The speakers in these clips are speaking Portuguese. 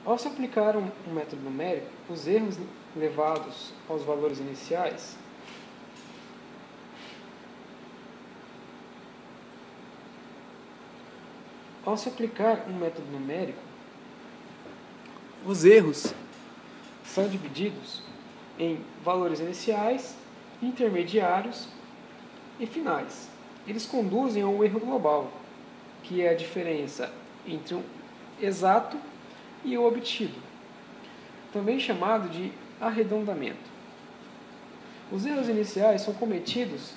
Ao se aplicar um método numérico, os erros levados aos valores iniciais os erros são divididos em valores iniciais, intermediários e finais. Eles conduzem a um erro global, que é a diferença entre um exato e o obtido, também chamado de arredondamento. Os erros iniciais são cometidos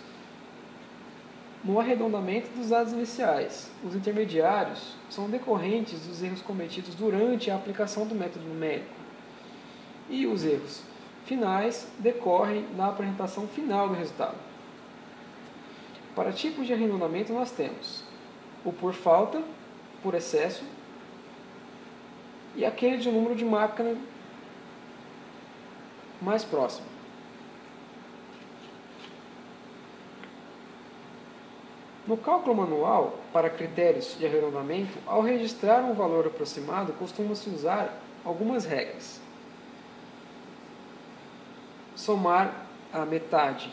no arredondamento dos dados iniciais. Os intermediários são decorrentes dos erros cometidos durante a aplicação do método numérico. E os erros finais decorrem na apresentação final do resultado. Para tipos de arredondamento nós temos o por falta, por excesso, e aquele de número de máquina mais próximo. No cálculo manual, para critérios de arredondamento, ao registrar um valor aproximado, costuma-se usar algumas regras. Somar a metade,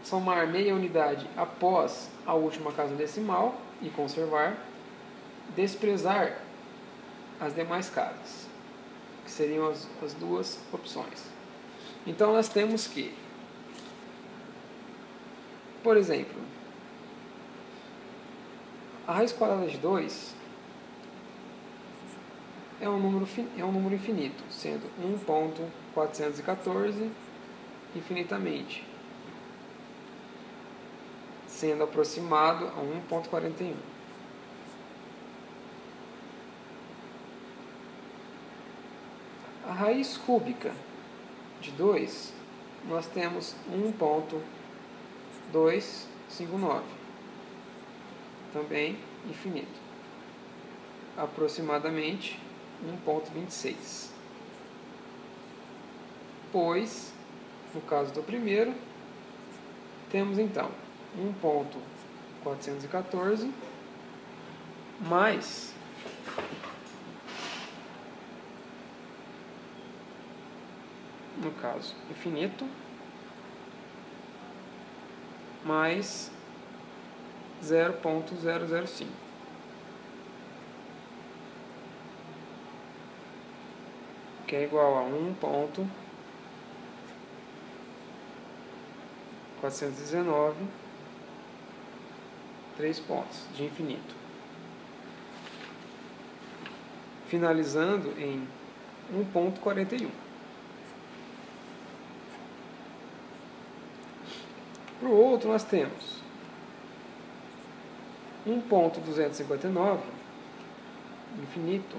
somar meia unidade após a última casa decimal e conservar, desprezar as demais casas, que seriam as duas opções. Então nós temos que, por exemplo, a raiz quadrada de 2 é um número infinito, sendo 1.414 infinitamente, sendo aproximado a 1.41. A raiz cúbica de 2, nós temos 1.259, também infinito, aproximadamente 1.26. Pois, no caso do primeiro, temos então 1.414 mais no caso infinito mais 0.005, que é igual a 1.419, 3 pontos de infinito, finalizando em 1.41. Para o outro nós temos 1.259 infinito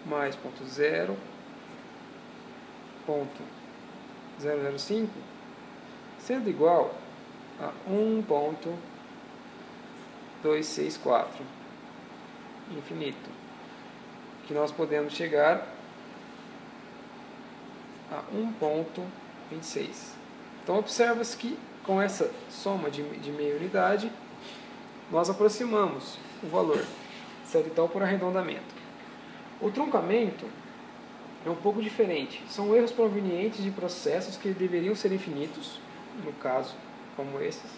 mais 0.005 sendo igual a 1.264 infinito, que nós podemos chegar a 1.26. Então observa-se que com essa soma de meia unidade nós aproximamos o valor, certo? Então, por arredondamento. O truncamento é um pouco diferente. São erros provenientes de processos que deveriam ser infinitos, no caso, como esses,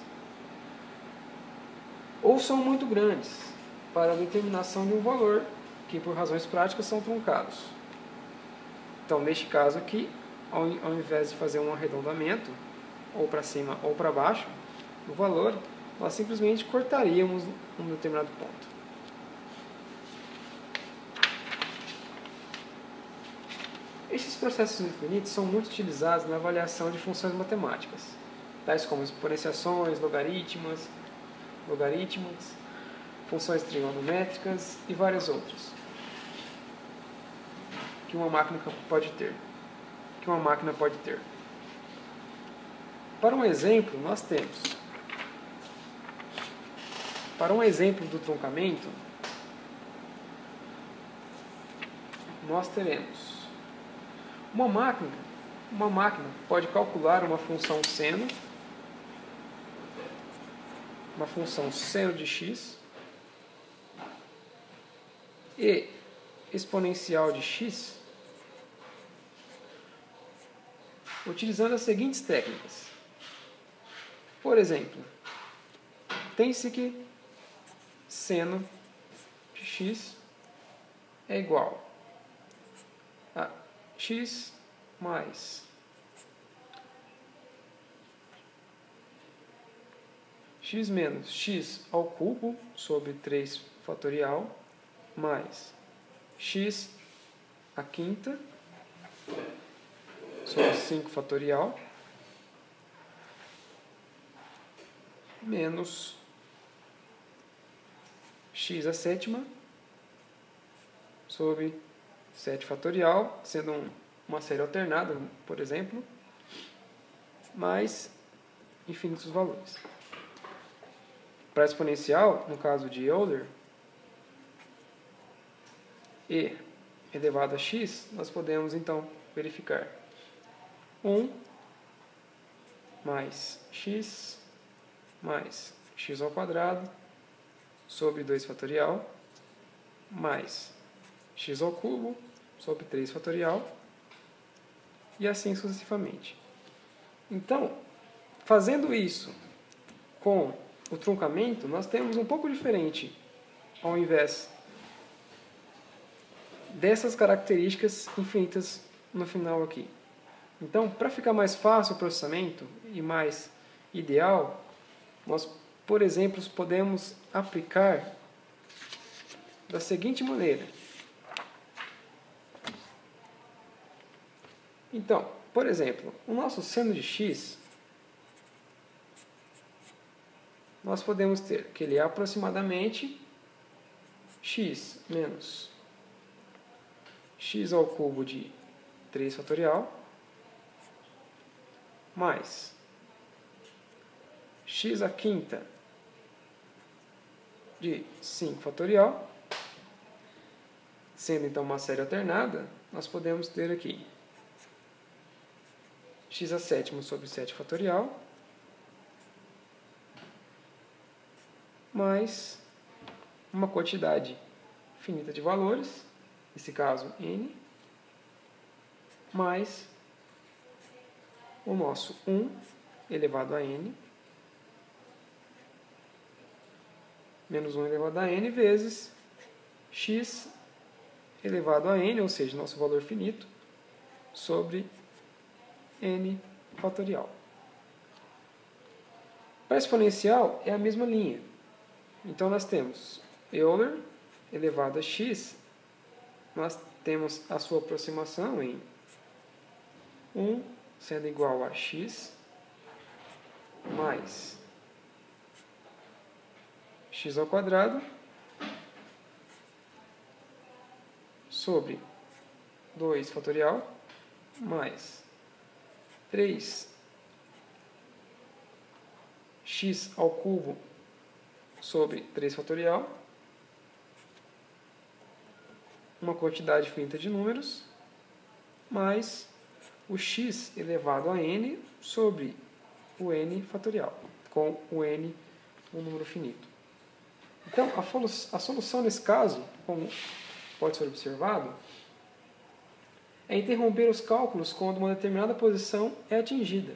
ou são muito grandes para a determinação de um valor, que por razões práticas são truncados. Então, neste caso aqui, ao invés de fazer um arredondamento, ou para cima ou para baixo, do valor, nós simplesmente cortaríamos um determinado ponto. Estes processos infinitos são muito utilizados na avaliação de funções matemáticas, tais como exponenciações, logaritmos, funções trigonométricas e várias outras que uma máquina pode ter. Para um exemplo, nós temos, para um exemplo do truncamento, nós teremos uma máquina pode calcular uma função seno de x, e exponencial de x utilizando as seguintes técnicas. Por exemplo, tem-se que seno de x é igual a x mais x menos x ao cubo sobre 3 fatorial mais x à quinta sobre 5 fatorial menos x à sétima sobre 7 fatorial, sendo uma série alternada, por exemplo, mais infinitos valores. Para exponencial, no caso de Euler, e elevado a x, nós podemos então verificar 1 mais x ao quadrado sobre 2 fatorial mais x ao cubo sobre 3 fatorial e assim sucessivamente. Então, fazendo isso com o truncamento, nós temos um pouco diferente ao invés dessas características infinitas no final aqui. Então, para ficar mais fácil o processamento e mais ideal, nós, por exemplo, podemos aplicar da seguinte maneira. Então, por exemplo, o nosso seno de x, nós podemos ter que ele é aproximadamente x menos x ao cubo de 3 fatorial mais x à quinta de 5 fatorial, sendo então uma série alternada, nós podemos ter aqui x à sétima sobre 7 fatorial mais uma quantidade finita de valores, nesse caso n, mais o nosso 1 elevado a n, menos 1 elevado a n, vezes x elevado a n, ou seja, nosso valor finito, sobre n fatorial. Para exponencial, é a mesma linha. Então, nós temos Euler elevado a x, nós temos a sua aproximação em 1 sendo igual a x mais x ao quadrado sobre 2 fatorial mais 3x ao cubo sobre 3 fatorial, uma quantidade finita de números, mais o x elevado a n sobre o n fatorial, com o n um número finito. Então, a solução nesse caso, como pode ser observado, é interromper os cálculos quando uma determinada posição é atingida.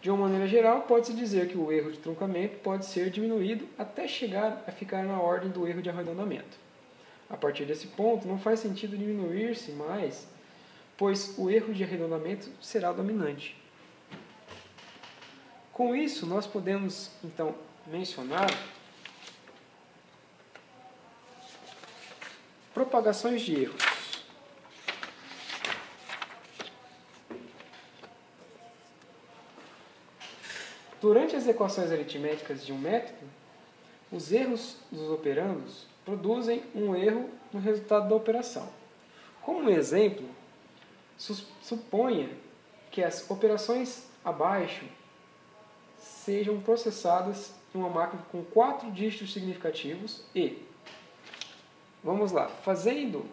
De uma maneira geral, pode-se dizer que o erro de truncamento pode ser diminuído até chegar a ficar na ordem do erro de arredondamento. A partir desse ponto, não faz sentido diminuir-se mais, pois o erro de arredondamento será dominante. Com isso, nós podemos, então, mencionar propagações de erros. Durante as equações aritméticas de um método, os erros dos operandos produzem um erro no resultado da operação. Como um exemplo, suponha que as operações abaixo sejam processadas em uma máquina com 4 dígitos significativos e, vamos lá, fazendo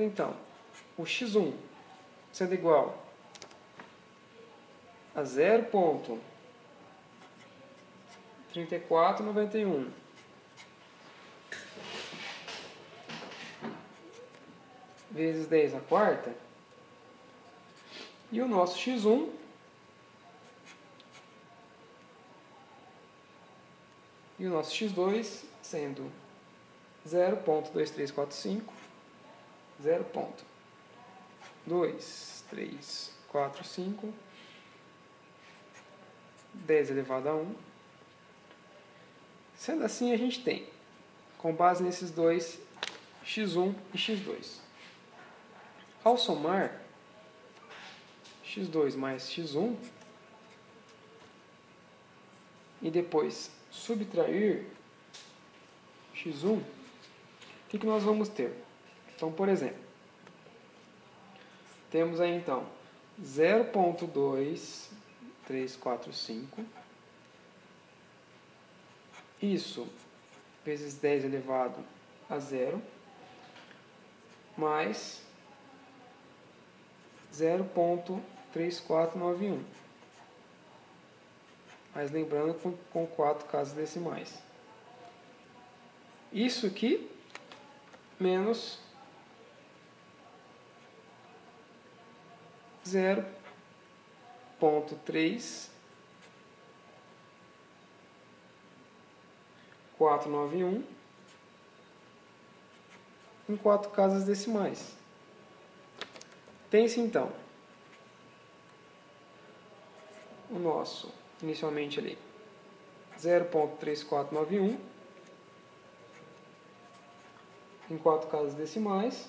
então o x1 sendo igual a 0,3491 vezes 10 à quarta, e o nosso x1 e o nosso x2 sendo 0,2345, 0,2345, 10 elevado a 1. Sendo assim, a gente tem, com base nesses dois, x1 e x2. Ao somar x2 mais x1 e depois subtrair x1, o que nós vamos ter? Então, por exemplo, temos aí então 0,2345, isso vezes 10 elevado a 0, mais 0,3491. Mas lembrando com 4 casas decimais. Isso aqui menos 0,3491 em 4 casas decimais. Tem-se então o nosso, inicialmente ali, 0,3491 em 4 casas decimais,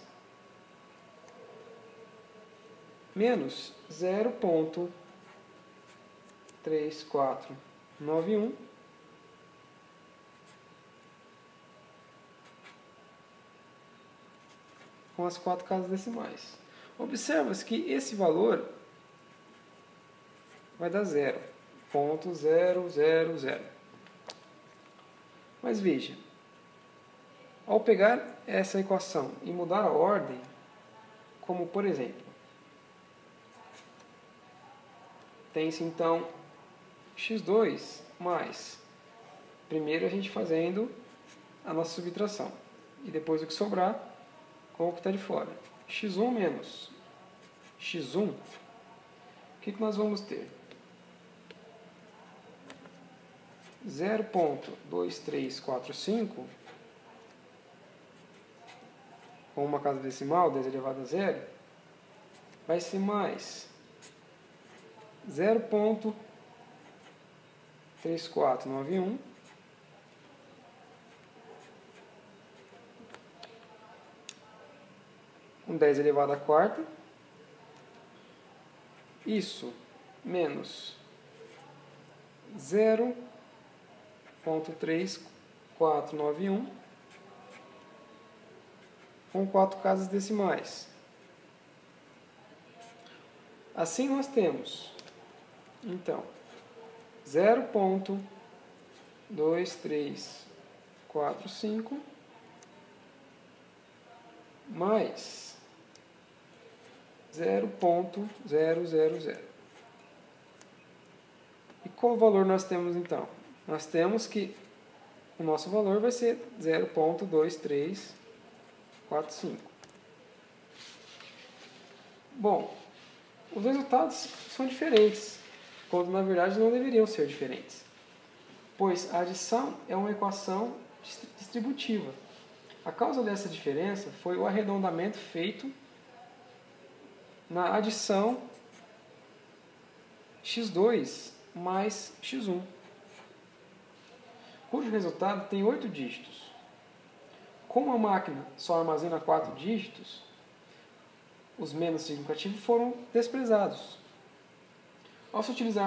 menos 0,3491 com as 4 casas decimais. Observa-se que esse valor vai dar 0,000. Mas veja, ao pegar essa equação e mudar a ordem, como por exemplo, tem-se então x2 mais, primeiro a gente fazendo a nossa subtração, e depois o que sobrar com o que está de fora. x1 menos x1, o que nós vamos ter? 0,2345 com uma casa decimal, 10 elevado a 0, vai ser mais 0,3491 com 10 elevado a quarta, isso menos 0,3491 com 4 casas decimais. Assim nós temos, então, 0,2345 mais 0,000. E qual valor nós temos então? Nós temos que o nosso valor vai ser 0,2345. Bom, os resultados são diferentes, quando na verdade não deveriam ser diferentes, pois a adição é uma equação distributiva. A causa dessa diferença foi o arredondamento feito na adição x2 mais x1, cujo resultado tem 8 dígitos. Como a máquina só armazena 4 dígitos, os menos significativos foram desprezados. Ao se utilizar